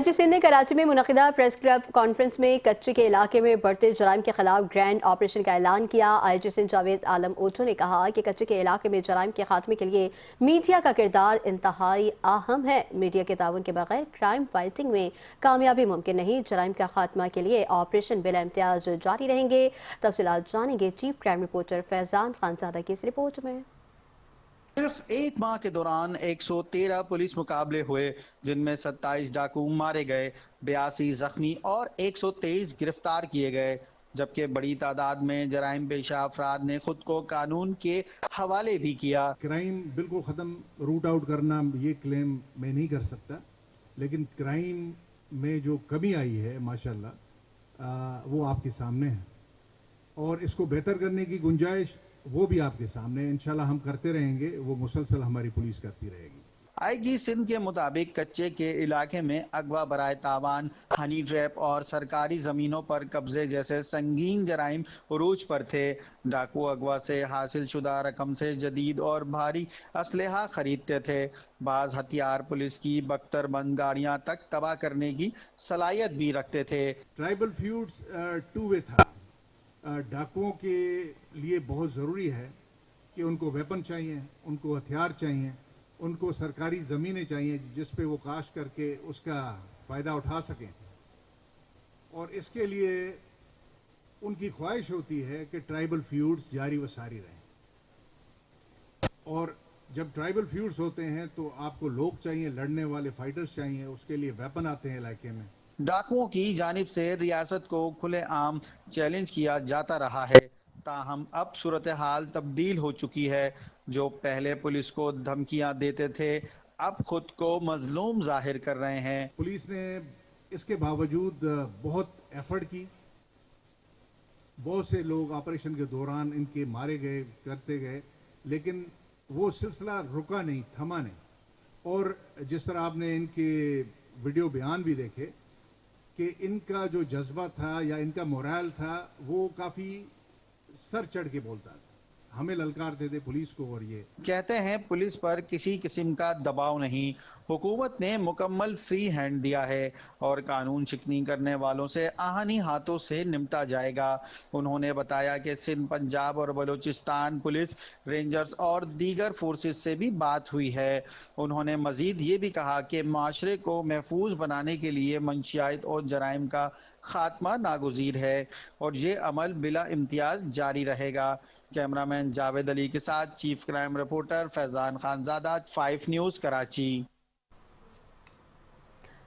IG Sindh نے کراچی میں منعقدہ پریس کلب کانفرنس میں کچے کے علاقے میں بڑھتے جرائم کے خلاف گرینڈ آپریشن کا اعلان کیا۔ IG سندھ جاوید عالم اوٹو نے کہا کہ کچے کے علاقے میں جرائم کے خاتمے کے لیے میڈیا کا کردار انتہائی اہم ہے۔ میڈیا کے تعاون کے بغیر کرائم فائٹنگ میں کامیابی ممکن نہیں۔ جرائم کا خاتمہ کے لیے آپریشن بلا امتیاز جاری رہیں گے۔ تفصیلات جانیں گے چیف کرائم رپورٹر فیضان خانزادہ کی اس رپورٹ میں۔ صرف ایک ماہ کے دوران 113 پولیس مقابلے ہوئے، جن میں 27 ڈاکو مارے گئے، 82 زخمی اور 123 گرفتار کیے گئے، جبکہ بڑی تعداد میں جرائم پیشہ افراد نے خود کو قانون کے حوالے بھی کیا۔ کرائم بالکل ختم روٹ آؤٹ کرنا یہ کلیم میں نہیں کر سکتا، لیکن کرائم میں جو کمی آئی ہے ماشاءاللہ وہ آپ کے سامنے ہے، اور اس کو بہتر کرنے کی گنجائش وہ بھی آپ کے سامنے ہے۔ انشاءاللہ ہم کرتے رہیں گے، وہ مسلسل ہماری پولیس کرتی رہے گی۔ IG سندھ کے مطابق کچے کے علاقے میں اغوا برائے تاوان، ہنی ٹریپ اور سرکاری زمینوں پر قبضے جیسے سنگین جرائم عروج پر تھے۔ ڈاکو اغوا سے حاصل شدہ رقم سے جدید اور بھاری اسلحہ خریدتے تھے۔ بعض ہتھیار پولیس کی بختر بند گاڑیاں تک تباہ کرنے کی صلاحیت بھی رکھتے تھے۔ ٹرائبل فیوڈز ٹو وے تھا۔ ڈاکوؤں کے لیے بہت ضروری ہے کہ ان کو ویپن چاہیے، ان کو ہتھیار چاہیے، ان کو سرکاری زمینیں چاہیے جس پہ وہ کاشت کر کے اس کا فائدہ اٹھا سکیں، اور اس کے لیے ان کی خواہش ہوتی ہے کہ ٹرائبل فیوڈز جاری و ساری رہیں، اور جب ٹرائبل فیوڈز ہوتے ہیں تو آپ کو لوگ چاہیے، لڑنے والے فائٹرز چاہیے، اس کے لیے ویپن آتے ہیں علاقے میں۔ ڈاکوؤں کی جانب سے ریاست کو کھلے عام چیلنج کیا جاتا رہا ہے، تاہم اب صورتحال تبدیل ہو چکی ہے۔ جو پہلے پولیس کو دھمکیاں دیتے تھے، اب خود کو مظلوم ظاہر کر رہے ہیں۔ پولیس نے اس کے باوجود بہت ایفرٹ کی، بہت سے لوگ آپریشن کے دوران ان کے مارے گئے، کرتے گئے، لیکن وہ سلسلہ رکا نہیں، تھما نہیں۔ اور جس طرح آپ نے ان کے ویڈیو بیان بھی دیکھے کہ ان کا جو جذبہ تھا یا ان کا مورال تھا، وہ کافی سر چڑھ کے بولتا تھا، ہمیں للکارتے تھے پولیس کو۔ اور یہ کہتے ہیں پولیس پر کسی قسم کا دباؤ نہیں، حکومت نے مکمل فری ہینڈ دیا ہے اور قانون شکنی کرنے والوں سے آہنی ہاتھوں سے نمٹا جائے گا۔ انہوں نے بتایا کہ سندھ، پنجاب اور بلوچستان پولیس، رینجرز اور دیگر فورسز سے بھی بات ہوئی ہے۔ انہوں نے مزید یہ بھی کہا کہ معاشرے کو محفوظ بنانے کے لیے منشیات اور جرائم کا خاتمہ ناگزیر ہے اور یہ عمل بلا امتیاز جاری رہے گا۔ کیمرہ مین جاوید علی کے ساتھ چیف کرائم رپورٹر فیضان خانزادہ، 5 نیوز کراچی۔